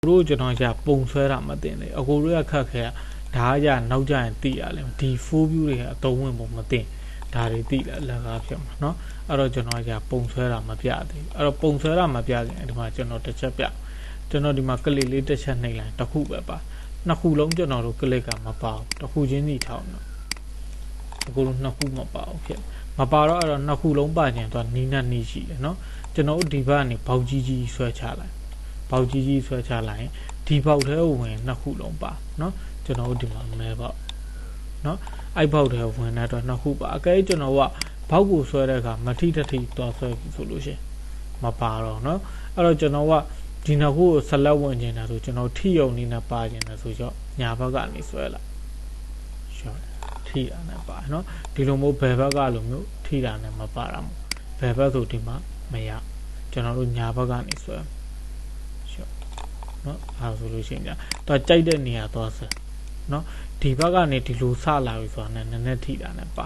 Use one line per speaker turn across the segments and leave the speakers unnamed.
တို့ကျွန်တော်じゃပုံဆွဲတာမတင်လေအကိုတို့ရခက်ခဲဒါကじゃနောက်ကြရင်တိရလဲဒီ full view တွေကအသုံးဝင်ပုံမတင်ဒါတွေတိလာလကားဖြစ်မှာเนาะအဲ့တော့ကျွန်တော်じゃပုံဆွဲတာမပြသေးအဲ့တော့ပုံဆွဲတာမပြရင်ဒီမှာကျွန်တော်တစ်ချက်ပြကျွန်တော်ဒီမှာကလစ်လေးတစ်ချက်နှိပ်လိုက်တစ်ခုပဲပါနှစ်ခုလုံးကျွန်တော်တို့ကလစ်ကမပါဘူးတစ်ခုချင်းစီထောင်းတော့အကိုတို့နှစ်ခုမပါဘူးဖြစ်မပါတော့အဲ့တော့နှစ်ခုလုံးပါခြင်းတော့နီးနဲ့နီးရှိတယ်เนาะကျွန်တော်ဒီဘက်ကနေပေါက်ကြီးကြီးဆွဲချလိုက်ပေါက်ကြီးကြီးဆွဲချလိုက်ရင်ဒီပေါက်ထဲကိုဝင်နှစ်ခုလုံးပါเนาะကျွန်တော်ဒီမှာမဲပေါက်เนาะအဲ့ပေါက်ထဲကိုဝင်တဲ့တော့နှစ်ခုပါအကဲကျွန်တော်ကဘောက်ကိုဆွဲတဲ့အခါမထိတထိသွားဆွဲဆိုလို့ရှိရင်မပါတော့เนาะအဲ့တော့ကျွန်တော်ကဒီနှစ်ခုကိုဆက်လက်ဝင်နေတာဆိုကျွန်တော်ထိယုံနေနဲ့ပါခြင်းလဲဆိုတော့ညာဘက်ကနေဆွဲလိုက်ရှော့ထိတာနဲ့ပါเนาะဒီလိုမျိုးဘယ်ဘက်ကလိုမျိုးထိတာနဲ့မပါတာမို့ဘယ်ဘက်ဆိုဒီမှာမရကျွန်တော်တို့ညာဘက်ကနေဆွဲရှော့เนาะအဲဆိုလို့ရှိရင်တော့ကြိုက်တဲ့နေရာသွားဆွဲเนาะဒီဘက်ကနေဒီလိုဆလာပြီဆိုတာနဲ့နည်းနည်းထိတာနဲ့ပါ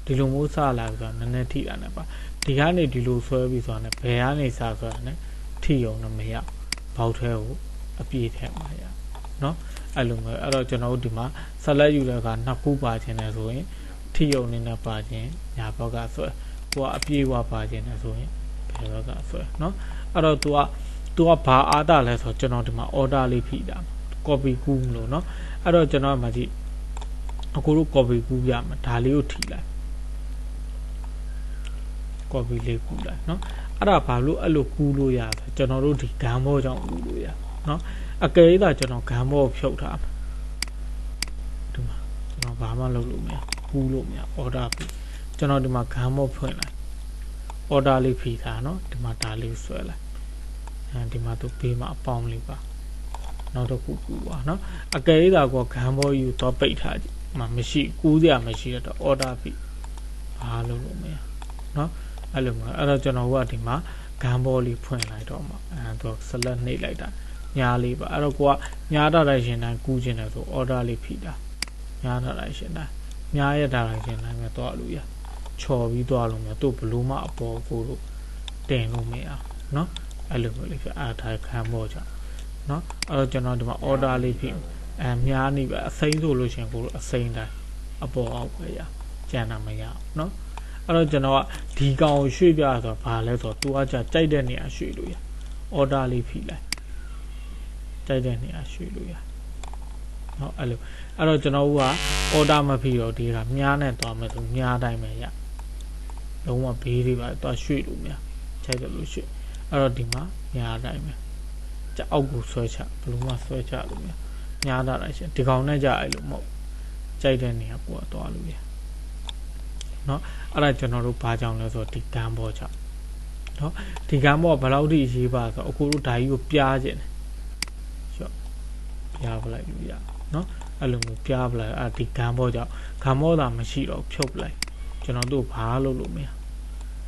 ဒီလိုမျိုးဆလာပြီဆိုတာနည်းနည်းထိတာနဲ့ပါဒီကနေဒီလိုဆွဲပြီဆိုတာနဲ့ဘယ်ကနေစဆွဲတာနဲ့ထိယုံတော့မရဘောက်ထဲကိုအပြည့်ထဲမှာရเนาะအဲ့လိုမျိုးအဲ့တော့ကျွန်တော်တို့ဒီမှာဆက်လက်ယူတဲ့အခါနှစ်ခုပါခြင်းနဲ့ဆိုရင်ထိယုံနေနဲ့ပါခြင်းညာဘက်ကဆွဲကိုကအပြည့်ဝပါခြင်းနဲ့ဆိုရင်ဘယ်ဘက်ကဆွဲเนาะအဲ့တော့ तू ကဘာအားတာလဲဆိုတော့ကျွန်တော်ဒီမှာ order လေးဖိတာ copy ကူးလို့เนาะအဲ့တော့ကျွန်တော်မှကြည့်အခုတို့ copy ကူးရမှာဒါလေးကိုထိလိုက် copy လေးကူးလိုက်เนาะအဲ့ဒါဘာလို့အဲ့လိုကူးလို့ရလဲကျွန်တော်တို့ဒီဂမ်ဘောကြောင့်ကူးလို့ရเนาะအကယ်၍သာကျွန်တော်ဂမ်ဘောကိုဖြုတ်ထားမှာဒီမှာကျွန်တော်ဘာမှလုပ်လို့မရကူးလို့မရ order ဖိကျွန်တော်ဒီမှာဂမ်ဘောဖွင့်လိုက် order လေးဖိထားเนาะဒီမှာဒါလေးဆွဲလိုက်ဒီမှာသူပေးမှာအပေါင်းလေးပါနောက်တစ်ခုကူပါเนาะအကယ်၍သာကိုဂမ်ဘောယူတော့ပိတ်ထားကြည့်မရှိကူးစရာမရှိတော့ order ဖိဘာလုပ်လို့မရเนาะအဲ့လိုမျိုးအဲ့တော့ကျွန်တော်ကဒီမှာဂမ်ဘောလေးဖွင့်လိုက်တော့မှသူဆက်လက်နှိပ်လိုက်တာညားလေးပါအဲ့တော့ကိုကညားထားတဲ့ရှင်တိုင်းကူးခြင်းတယ်ဆို order လေးဖိတာညားထားတဲ့ရှင်တိုင်းညားရထားတဲ့ရှင်တိုင်းပဲတော့လို့ရချော်ပြီးတော့လို့မျိုးသူ့ဘလူးမအပေါ်ကိုတို့တင်လို့မရเนาะအဲ့လိုမျိုးလေးဖြစ်အားထားဂမ်ဘောကြောင့်เนาะအဲ့တော့ကျွန်တော်ဒီမှာ order လေးဖိမြားနေပဲအစိမ့်ဆိုလို့ရှင်ကိုတို့အစိမ့်တိုင်းအပေါ်အောက်ပဲရကျန်တာမရအောင်เนาะအဲ့တော့ကျွန်တော်ကဒီကောင်ကိုရွှေ့ပြဆိုတော့ဘာလဲဆိုတော့သူကကြကြိုက်တဲ့နေရာရွှေ့လို့ရ order လေးဖိလိုက်ကြိုက်တဲ့နေရာရွှေ့လို့ရเนาะအဲ့တော့ကျွန်တော်က order မဖိတော့ဒီကမြားနဲ့သွားမယ်ဆိုမြားတိုင်းပဲရလုံးဝဘေးတွေပါသွားရွှေ့လို့မရကြိုက်တယ်လို့ရွှေ့အဲ့တော့ဒီမှာမြားတိုင်းပဲကြအောက်ကိုဆွဲချဘလို့မှဆွဲချလို့မရမြားတာလိုက်ရှင်ဒီကောင်နဲ့ကြအဲ့လိုမဟုတ်ကြိုက်တဲ့နေရာကိုသွားလို့ရเนาะအဲ့ဒါကျွန်တော်တို့ဘာကြောင့်လဲဆိုတော့ဒီဂမ်ဘောကြောင့်เนาะဒီဂမ်ဘောကဘယ်လောက်ထိအရေးပါဆိုတော့အခုတို့ဓာကြီးကိုပြားခြင်းတယ်ရှော့ပြားပလိုက်လို့ရเนาะအဲ့လိုမျိုးပြားပလိုက်အဲ့ဒီဂမ်ဘောကြောင့်ဂမ်ဘောသာမရှိတော့ဖြုတ်ပလိုက်ကျွန်တော်တို့ဘာလုပ်လို့မရ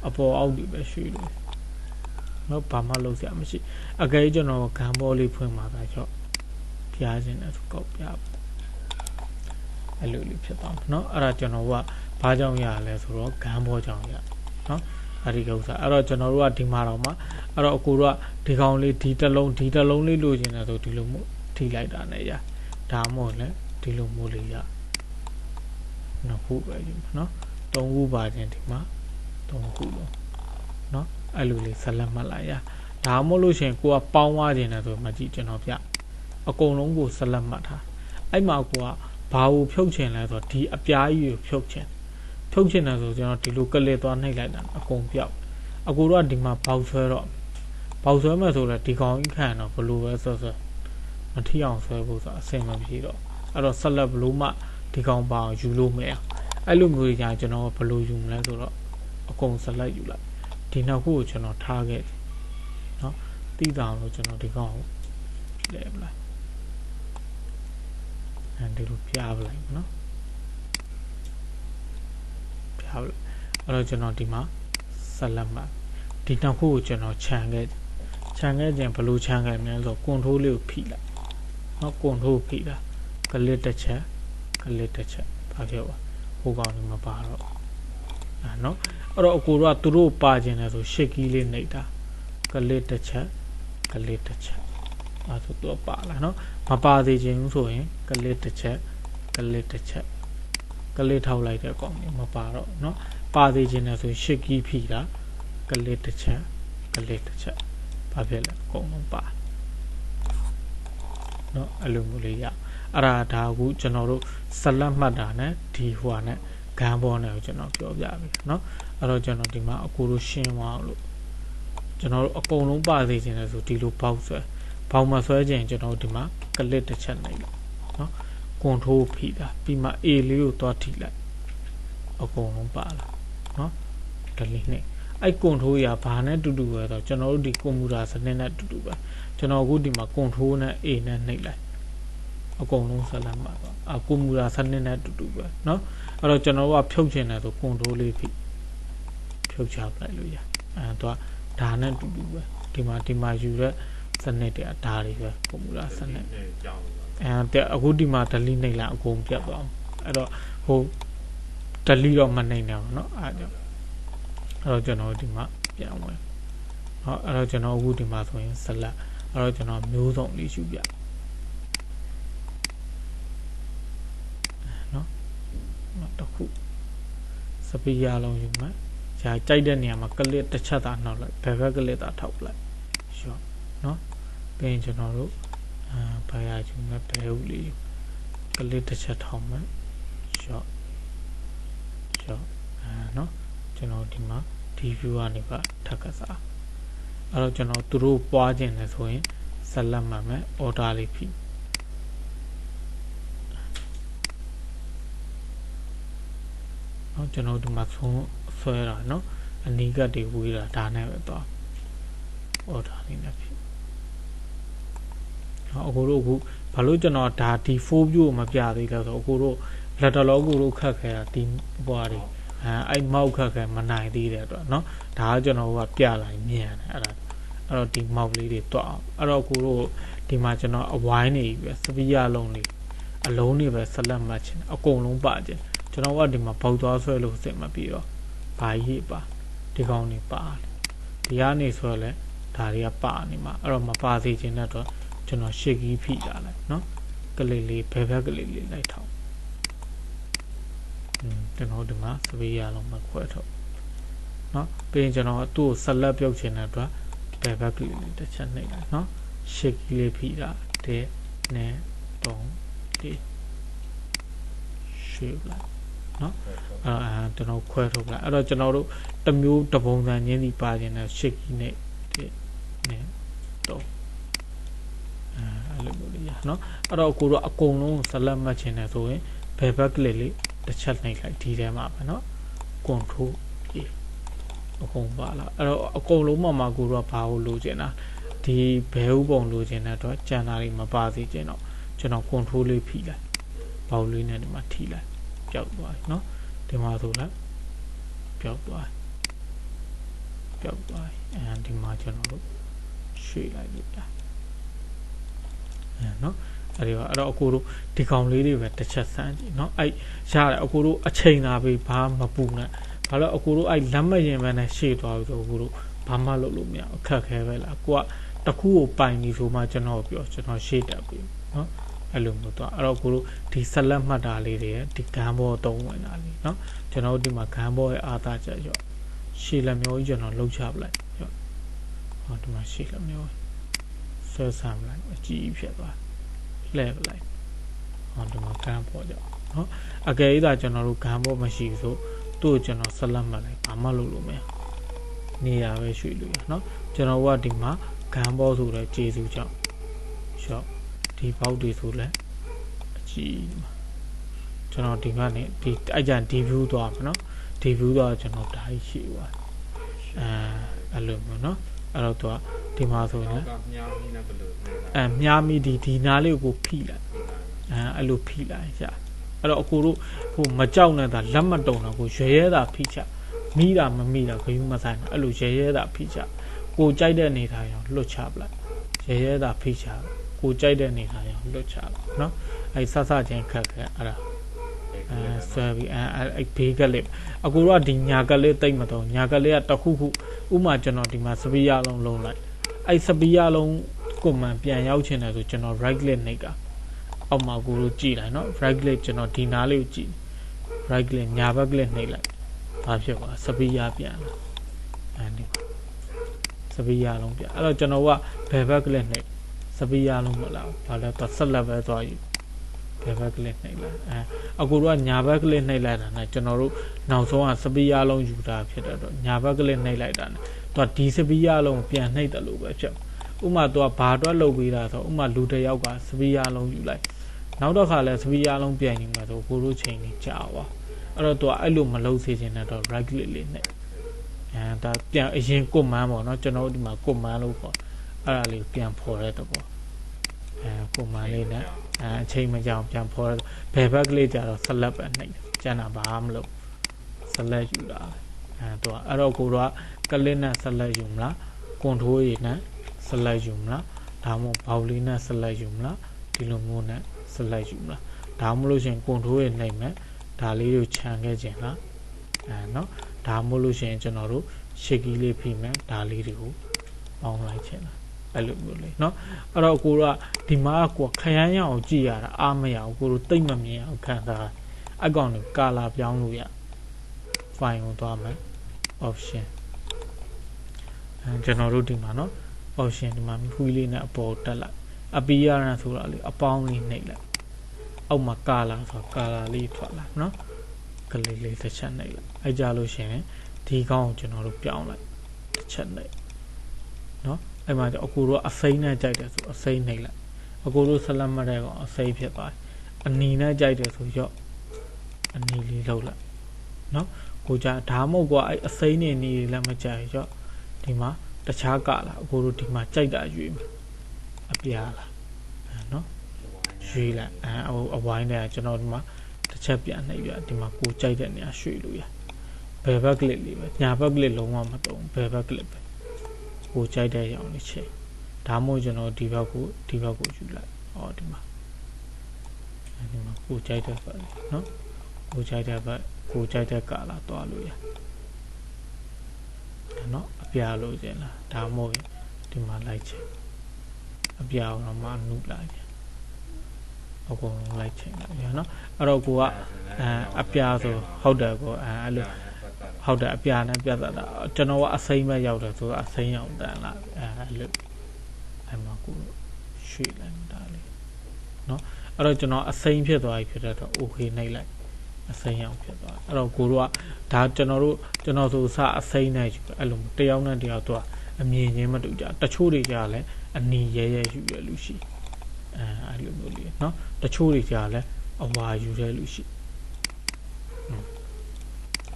အပေါ်အောက်ဒီပဲရွှေ့လို့เนาะဘာမှလုပ်စရာမရှိအကယ်ကျွန်တော်ဂမ်ဘောလေးဖွင့်มาတာရှော့ပြားခြင်းတယ်ဆိုကောက်ပြားအဲ့လိုလေးဖြစ်သွားမှာเนาะအဲ့ဒါကျွန်တော်ကဘာကြောင့်ရလဲဆိုတော့ဂမ်ဘောကြောင့်ရเนาะအဲ့ဒီဥစ္စာအဲ့တော့ကျွန်တော်တို့ကဒီမှာတော့မှအဲ့တော့အကူတို့ကဒီကောင်လေးဒီတစ်လုံးလေးလိုချင်တယ်ဆိုဒီလိုမျိုးထိလိုက်တာနဲ့ရဒါမှမဟုတ်လဲဒီလိုမျိုးလေးရနှစ်ခုပဲဒီမှာเนาะသုံးခုပါခြင်းဒီမှာသုံးခုလုံးเนาะအဲ့လိုလေးဆက်လက်မှတ်လိုက်ရဒါမှမဟုတ်လို့ရှိရင်ကိုကပေါင်းသွားခြင်းတယ်ဆိုမှကြည့်ကျွန်တော်ပြအကုန်လုံးကိုဆက်လက်မှတ်ထားအဲ့မှာကိုကဘာကိုဖြုတ်ချင်လဲဆိုတော့ဒီအပြားကြီးကိုဖြုတ်ချင်တယ်ဆိုကျွန်တော်ဒီလိုကလစ်သွားနှိပ်လိုက်တာအကုန်ပြောက်အကူတော့ဒီမှာပေါက်ဆွဲတော့ပေါက်ဆွဲမဲ့ဆိုတော့ဒီကောင်ကြီးခံတော့ဘလို့ပဲဆွဲမထီအောင်ဆွဲဖို့ဆိုအဆင်မပြေတော့အဲ့တော့ဆက်လက်ဘလို့မှဒီကောင်ပါအောင်ယူလို့မရအဲ့လိုမျိုးကြီးကျွန်တော်ဘလို့ယူမလဲဆိုတော့အကုန်ဆက်လက်ယူလိုက်ဒီနောက်ခုကိုကျွန်တော်ထားခဲ့เนาะတီးတောင်လို့ကျွန်တော်ဒီကောင်ကိုလဲပလိုက်ဒီလိုပြားပလိုက်เนาะအဲ့တော့ကျွန်တော်ဒီမှာဆက်လက်မှာဒီနောက်ခုကိုကျွန်တော်ခြံခဲ့ခြင်းဘယ်လိုခြံခဲ့မလဲဆိုတော့ control လေးကိုဖိလိုက်เนาะ control ဖိတာကလစ်တစ်ချက်ဘာပြောပါဟိုကောင်ဒီမှာပါတော့เนาะအဲ့တော့အကိုတို့ကသူတို့ပါခြင်းလဲဆိုရှစ်ကီးလေးနှိပ်တာကလစ်တစ်ချက် ဆိုတော့ပါလာနော်မပါသေးခြင်းဆိုရင်ကလစ်တစ်ချက်ကလစ်ထောက်လိုက်တဲ့ကောင်မပါတော့နော်ပါသေးခြင်းနဲ့ဆိုရှစ်ကီးဖိတာကလစ်တစ်ချက်ဘာဖြစ်လဲအကုန်လုံးပါနော်အဲ့လိုမျိုးလေးရအဲ့ဒါအခုကျွန်တော်တို့ဆက်လက်မှတ်တာနဲ့ဒီဟိုနဲ့ဂန်ဘောနဲ့ကိုကျွန်တော်ပြောပြပြီနော်အဲ့တော့ကျွန်တော်ဒီမှာအခုတို့ရှင်းသွားအောင်လို့ကျွန်တော်တို့အကုန်လုံးပါသေးခြင်းနဲ့ဆိုဒီလိုပေါက်ဆွဲပေါက်မဆွဲခြင်းကျွန်တော်ဒီမှာကလစ်တစ်ချက်လိုက်လို့နော်ကွန်ထရိုးဖိတာပြီးမှ A လေးကိုသွားထိလိုက်အကုန်လုံးပါလာနော်ဒလီနဲ့အဲ့ကွန်ထရိုးရဘာနဲ့တူတူပဲဆိုတော့ကျွန်တော်တို့ဒီကွန်ပျူတာစနစ်နဲ့တူတူပဲကျွန်တော်အခုဒီမှာကွန်ထရိုးနဲ့ A နဲ့နှိပ်လိုက်အကုန်လုံးဆက်လက်မှာတော့ကွန်ပျူတာစနစ်နဲ့တူတူပဲเนาะအဲ့တော့ကျွန်တော်ကဖြုတ်ချင်တယ်ဆိုကွန်ထရိုးလေးဖြုတ်ချပလိုက်လို့ရတော့ဒါနဲ့တူတူပဲဒီမှာယူတဲ့စနစ်တွေဒါတွေပဲကွန်ပျူတာစနစ်အခုဒီမှာ delete နှိပ်လိုက်အကုန်ပြတ်သွားအောင်အဲ့တော့ဟို delete တော့မနှိပ်နဲ့เนาะအဲ့တော့ကျွန်တော်ဒီမှာပြန်ဝင်เนาะအဲ့တော့ကျွန်တော်အခုဒီမှာဆိုရင် select အဲ့တော့ကျွန်တော်မျိုးစုံလေးယူပြတခုစပီးရလုံးယူမယ်ဂျာကြိုက်တဲ့နေရာမှာကလစ်တစ်ချက်သာနှောက်လိုက်ဘယ်ဘက်ကလစ်သာထောက်လိုက်ရှော့နော်ပြီးရင်ကျွန်တော်တို့ဘာရယူမယ်ဘယ်ဦးလေးကလစ်တစ်ချက်ထောက်မယ်ရှော့နော်ကျွန်တော်ဒီမှာဒီ view ကနေပါထပ်ကစားအဲ့တော့ကျွန်တော်သူတို့ပွားခြင်းလဲဆိုရင်ဆက်လက်မှတ်မယ် order လေးဖိကျွန်တော်ဒီမှာဆွဲတာเนาะအနီးကတွေဝေးတာဒါနဲ့ပဲတော့ order လေးနဲ့ဖြစ်အခုတို့အခုဘာလို့ကျွန်တော်ဒါဒီ 4 view ကိုမပြသေးလဲဆိုတော့အခုတို့လက်တော်လောကိုတို့ခတ်ခဲတာဒီဘွားတွေအဲ့မောက်ခတ်ခဲမနိုင်သေးတဲ့အတွက်เนาะဒါကကျွန်တော်ကပြလိုက်မြန်တယ်အဲ့တော့ဒီမောက်လေးတွေတွက်အောင်အဲ့တော့အခုတို့ဒီမှာကျွန်တော်အဝိုင်းနေပြီပဲစပီးရလုံးလေးအလုံးတွေပဲဆက်လက်မှတ်ချင်အကုန်လုံးပါချင်ကျွန်တော်ကဒီမှာပေါက်သွားဆွဲလို့စင်မပြီးတော့ဘာကြီးပါဒီကောင်နေပါတယ်ဒီကနေဆွဲလဲဒါတွေကပါနေမှာအဲ့တော့မပါစေချင်တဲ့တော့ကျွန်တော်ရှစ်ကီးဖိလာလိုက်เนาะကလေးလေးဘယ်ဘက်ကလေးလေးလိုက်ထောက်ကျွန်တော်ဒီမှာစပီးရလုံးမခွဲထုတ်เนาะပြီးရင်ကျွန်တော်သူ့ကိုဆက်လက်ပြုတ်ချင်တဲ့အတွက်ဘယ်ဘက်ကလေးလေးတစ်ချက်နှိပ်လိုက်เนาะရှစ်ကီးလေးဖိတာတဲ့နဲ့3ဒီရှစ်လိုက်နော်ကျွန်တော်ခွဲထုတ်လိုက်အဲ့တော့ကျွန်တော်တို့တစ်မျိုးတစ်ပုံစံချင်းစီပါခြင်းနဲ့ရှစ်ကီးနဲ့တော့အဲ့လိုမျိုးလေးရနော်အဲ့တော့ကိုတော့အကုန်လုံးဆက်လက်မှတ်ခြင်းနဲ့ဆိုရင်ဘယ်ဘက်ကလေးလေးတစ်ချက်နှိပ်လိုက်ဒီထဲမှာပဲနော် control A အကုန်ပါလာအဲ့တော့အကုန်လုံးမှာကိုတော့ဘာလို့လိုချင်တာဒီဘဲဥပုံလိုချင်တဲ့တော့ကျန်တာတွေမပါစေချင်တော့ကျွန်တော် control လေးဖိလိုက်ပေါက်လေးနဲ့ဒီမှာထိလိုက်ပျောက်သွားပြီเนาะဒီမှာဆိုလိုက်ပျောက်သွားဒီမှာကျွန်တော်တို့ရွှေ့လိုက်ပြီเนาะအဲ့တော့အကိုတို့ဒီကောင်လေးတွေပဲတစ်ချက်စမ်းကြည့်เนาะအဲ့ရတယ်အကိုတို့အချိန်သာပြီဘာမပူနဲ့ဘာလို့အကိုတို့အဲ့လက်မရင်ပဲနဲ့ရှေ့သွားပြီဆိုအကိုတို့ဘာမှလုပ်လို့မရအခက်ခဲပဲလားကိုကတခုကိုပိုင်ပြီဆိုမှကျွန်တော်ပြောကျွန်တော်ရှေ့တက်ပြီเนาะအဲ့လိုမျိုးတော့အဲ့တော့ကိုတို့ဒီဆက်လက်မှတ်တာလေးတွေဒီဂန်ဘောသုံးဝင်တာလေးเนาะကျွန်တော်တို့ဒီမှာဂန်ဘောရဲ့အာသာချက်ရော့ရှည်လက်မျိုးကြီးကျွန်တော်လှုပ်ချပလိုက်ရော့ဟောဒီမှာရှည်လက်မျိုးဆွဲဆမ်းလိုက်အကြီးဖြစ်သွားလှည့်ပလိုက်ဟောဒီမှာဂန်ဘောကြောင့်เนาะအကယ်၍သာကျွန်တော်တို့ဂန်ဘောမရှိဘူးဆိုသူ့ကိုကျွန်တော်ဆက်လက်မှတ်လိုက်ဘာမှလုပ်လို့မရနေရာပဲရွှေ့လို့ရเนาะကျွန်တော်ကဒီမှာဂန်ဘောဆိုတဲ့ကျေစုကြောင့်ရှော့ဒီပေါက်တွေဆိုလဲအကြီးကျွန်တော်ဒီကနေဒီအကြံဒီ view သွားမှာเนาะဒီ view သွားကျွန်တော်ဒါကြီးရှိသွားအဲ့လိုမျိုးเนาะအဲ့တော့သူကဒီမှာဆိုရင်မြားမိဒီနားလေးကိုဖိလိုက်အဲ့လိုဖိလိုက်ရအဲ့တော့အကိုတို့ဟိုမကြောက်နဲ့တာလက်မတုံတော့ကိုရွရဲတာဖိချမိတာမမိတာခယူမဆိုင်အဲ့လိုရဲတာဖိချကိုကြိုက်တဲ့အနေထားရောလွတ်ချပလိုက်ရဲတာဖိချကိုကြိုက်တဲ့အနေထားရောလွတ်ချလိုက်เนาะအဲ့ဆဆချင်းခက်ခဲအဲ့ဒါဆွဲပြီးအဲ့ဘေးကလေးအကူတော့ဒီညာကလေးတိတ်မတော့ညာကလေးကတခုခုဥမာကျွန်တော်ဒီမှာစပီးရလုံးလုံးလိုက်အဲ့စပီးရလုံး ကိုမှန်ပြန်ရောက်ချင်တယ်ဆိုကျွန်တော် right click နှိပ်တာအောက်မှာကိုလိုကြည့်လိုက်နော် right click ကျွန်တော်ဒီနားလေးကိုကြည့် right click ညာဘက် click နှိပ်လိုက်ဘာဖြစ်သွားစပီးယာပြန်လာအဲဒီစပီးယာလုံးပြန်အဲ့တော့ကျွန်တော်ကဘယ်ဘက် click နှိပ်စပီးယာလုံးမလာဘာလဲတော့ဆက်လက်ပဲသွားယူဘယ်ဘက် click နှိပ်လိုက်အခုတော့ညာဘက် click နှိပ်လိုက်တာနဲ့ကျွန်တော်တို့နောက်ဆုံးကစပီးယာလုံးယူတာဖြစ်တဲ့တော့ညာဘက် click နှိပ်လိုက်တာနဲ့တော့ဒီစပီးယာလုံးပြန်နှိပ်တယ်လို့ပဲဖြစ်ဥမာတော့ဘာတော့လုပ်ပေးတာဆိုဥမာလူတစ်ယောက်ကစပီးယာလုံးယူလိုက်နောက်တော့ခါလဲစပီးယာလုံးပြန်ယူမှာဆိုကိုတို့ချိန်ကြီးကြာပါအဲ့တော့သူကအဲ့လိုမလုပ်စေချင်တဲ့တော့ right click လေးနဲ့ဒါပြန်အရင် command ပေါ့နော်ကျွန်တော်တို့ဒီမှာ command လို့ပေါ့အဲ့ဒါလေးပြန်ဖော်တဲ့တော့ပေါ့command လေးနဲ့အချိန်မကြောင်ပြန်ဖော်ဘယ်ဘက်ကလေးကြတော့ select ပဲနှိပ်ကျန်တာဘာမှမလုပ် select ယူတာသူကအဲ့တော့ကိုတော့ click နဲ့ select ယူမလား control ရနဲ့ select ယူမလားဒါမှမဟုတ်ဘောက်လေးနဲ့ select ယူမလားဒီလိုမျိုးနဲ့ select ယူမလားဒါမှမလို့ရှင် control ရနှိပ်မယ်ဒါလေးကိုခြံခဲ့ခြင်းလားနော်ဒါမှမလို့ရှင်ကျွန်တော်တို့ရှစ်ကီးလေးဖိမယ်ဒါလေးတွေကိုပေါင်းလိုက်ခြင်းလားအဲ့လိုမျိုးလေးနော်အဲ့တော့ကိုကဒီမှာကိုခရမ်းရအောင်ကြည့်ရတာအားမရအောင်ကိုတို့တိတ်မမြင်အောင်ခံစားအကောင်ကိုကာလာပြောင်းလို့ရ file ကိုသွားမယ် option ကျွန်တော်တို့ဒီမှာနော် option ဒီမှာခွေးလေးနဲ့အပေါ်တက်လိုက် appearance ဆိုတာလေးအပေါင်းလေးနှိပ်လိုက်အောက်မှာကာလာဆိုကာလာလေးထွက်လာနော်ကလေးလေးတစ်ချက်နှိပ်လိုက်အဲ့ကြလို့ရှိရင်ဒီကောင်းကိုကျွန်တော်တို့ပြောင်းလိုက်တစ်ချက်နှိပ်နော်အဲ့မှာအကူတို့အစိမ်းနဲ့ကြိုက်တယ်ဆိုအစိမ်းနှိပ်လိုက်အကူတို့ဆက်လက်မှတ်တဲ့ကောင်အစိမ်းဖြစ်သွားအနီနဲ့ကြိုက်တယ်ဆိုရော့အနီလေးလောက်လိုက်နော်ကိုကြဒါမှမဟုတ်ကွာအဲ့အစိမ်းနေနေလည်းမကြိုက်ရော့ဒီမှာတခြားကလာအကူတို့ဒီမှာကြိုက်တာရွေးမှာအပြားလာနော်ရွေးလိုက်အဝိုင်းတဲ့ကျွန်တော်ဒီမှာတစ်ချက်ပြန်နှိပ်ပြဒီမှာကိုကြိုက်တဲ့နေရာရွှေ့လို့ရဘယ်ဘက်ကလစ်လေးပဲညာဘက်ကလစ်လုံးဝမတုံးဘယ်ဘက်ကလစ်ပဲကိုကြိုက်တဲ့ရောင်လေးချိန်ဒါမှမဟုတ်ကျွန်တော်ဒီဘက်ကိုယူလိုက်ဒီမှာကိုကြိုက်တဲ့ဘက်နော်ကိုကြိုက်တဲ့ဘက်ကိုကြိုက်တဲ့ကာလာတွားလို့ရနော်အပြာလို့ကျင်လားဒါမှမဟုတ်ဒီမှာလိုက်ချိန်အပြာတော့မှနုလိုက်အကုန်လုံးလိုက်ချိန်လိုက်ရနော်အဲ့တော့ကိုကအပြာဆိုဟုတ်တယ်ကိုအဲ့လိုဟုတ်တယ်အပြာနဲ့ပြတ်တာကျွန်တော်ကအစိမ်းပဲရောက်တယ်ဆိုတော့အစိမ်းရောက်တန်လာအဲ့လိုအဲ့မှာကိုရွှေ့လိုက်တာလေနော်အဲ့တော့ကျွန်တော်အစိမ်းဖြစ်သွားပြီဖြစ်တော့ okay နှိပ်လိုက်အစိမ်းရောက်ဖြစ်သွားအဲ့တော့ကိုတို့ကဒါကျွန်တော်ဆိုစအစိမ်းနဲ့ယူအဲ့လိုတယောက်နဲ့တယောက်တော့အမြင်ချင်းမတူကြတချို့တွေကြလည်းအနီရဲရဲယူရလူရှိအဲ့လိုမျိုးလေးနော်တချို့တွေကြလည်းအဝါယူတဲ့လူရှိ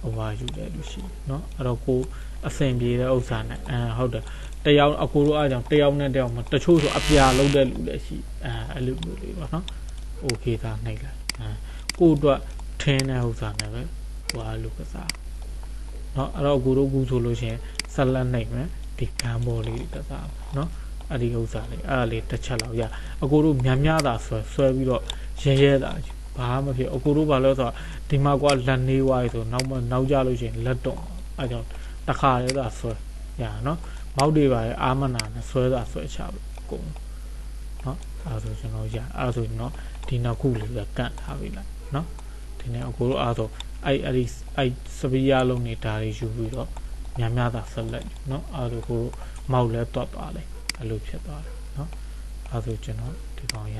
အဝါယူတဲ့လူရှိနော်အဲ့တော့ကိုအစင်ပြေတဲ့ဥစ္စာနဲ့ဟုတ်တယ်တယောက်အကိုတို့အားကြောင့်တယောက်နဲ့တယောက်မှာတချို့ဆိုအပြာလုံးတဲ့လူလည်းရှိအဲ့လိုမျိုးလေးပါနော်โอเคသာနှိပ်လိုက်ကိုအတွက်ထင်းတဲ့ဥစ္စာနဲ့ပဲဟွာလူကစားเนาะအဲ့တော့ကိုတို့ကူဆိုလို့ရှိရင်ဆက်လက်နှိပ်မယ်ဒီကမ်းဘော်လေးတစားเนาะအဲ့ဒီဥစ္စာလေးအဲ့ဒါလေးတစ်ချက်လောက်ရအကိုတို့များတာဆွဲပြီးတော့ရဲတာဘာမှမဖြစ်အကိုတို့ဘာလို့ဆိုတော့ဒီမှာကွာလက်နေဝိုင်းဆိုနောက်ကြလို့ရှိရင်လက်တော့အဲ့ကြောင့်တခါလဲသာဆွဲရเนาะမောက်တွေပါအာမနာနဲ့ဆွဲတာဆွဲချလို့ကုန်เนาะအဲ့ဆိုကျွန်တော်ရအဲ့ဆိုเนาะဒီနောက်ခုလေးကကန့်ထားပြီလားเนาะဒီနေ့အကိုတို့အားဆိုအဲ့စပီးယားလုံးနေတာတွေယူပြီးတော့များတာဆက်လက်เนาะအဲ့လိုကိုမောက်လဲတွတ်သွားတယ်အဲ့လိုဖြစ်သွားတယ်เนาะအဲ့ဆိုကျွန်တော်ဒီကောင်ရ